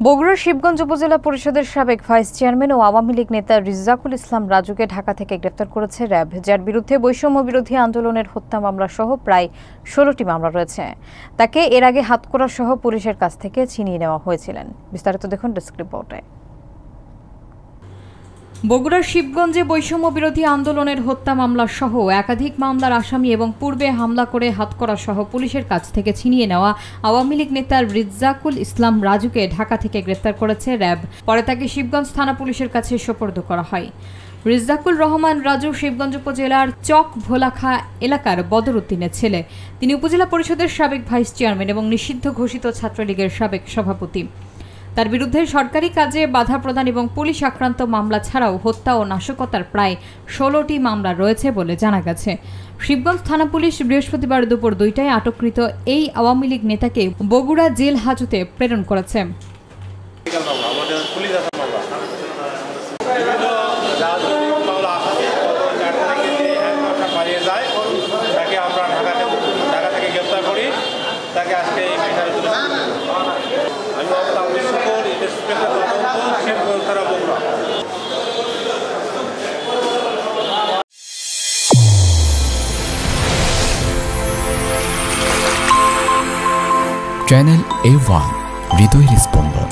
বগুড়ার শিবগঞ্জ উপজেলা পরিষদের সাবেক ভাইস চেয়ারম্যান ও আওয়ামী লীগ নেতা রিজ্জাকুল ইসলাম রাজুকে ঢাকা থেকে গ্রেপ্তার করেছে র্যাব, যার বিরুদ্ধে বৈষম্য বিরোধী আন্দোলনের হত্যা মামলা সহ প্রায় ১৬টি মামলা রয়েছে। তাকে এর আগে হাতকড়া সহ পুলিশের কাছ থেকে ছিনিয়ে নেওয়া হয়েছিলেন। বিস্তারিত দেখুন ডেস্ক রিপোর্টে। বগুড়ার শিবগঞ্জে বৈষম্য বিরোধী আন্দোলনের হত্যা মামলা সহ একাধিক মামলার আসামি এবং পূর্বে হামলা করে হাতকড়া সহ পুলিশের কাছ থেকে ছিনিয়ে নেওয়া আওয়ামী লীগ নেতা রিজ্জাকুল ইসলাম রাজুকে ঢাকা থেকে গ্রেপ্তার করেছে র্যাব। পরে তাকে শিবগঞ্জ থানা পুলিশের কাছে সোপর্দ করা হয়। রিজ্জাকুল রহমান রাজু শিবগঞ্জ উপজেলার চক ভোলাখা এলাকার বদরউদ্দিনের ছেলে। তিনি উপজেলা পরিষদের সাবেক ভাইস চেয়ারম্যান এবং নিষিদ্ধ ঘোষিত ছাত্রলীগের সাবেক সভাপতি। তার বিরুদ্ধে সরকারি কাজে বাধা প্রদান এবং পুলিশ আক্রান্ত মামলা ছাড়াও হত্যা ও নাশকতার প্রায় ১৬টি মামলা রয়েছে বলে জানা গেছে। শিবগঞ্জ থানা পুলিশ বৃহস্পতিবার দুপুর ২টায় আটককৃত এই আওয়ামী লীগ নেতাকে বগুড়া জেল হাজতে প্রেরণ করেছে। চ্যানেল A1 হৃদয়ের স্পন্দন।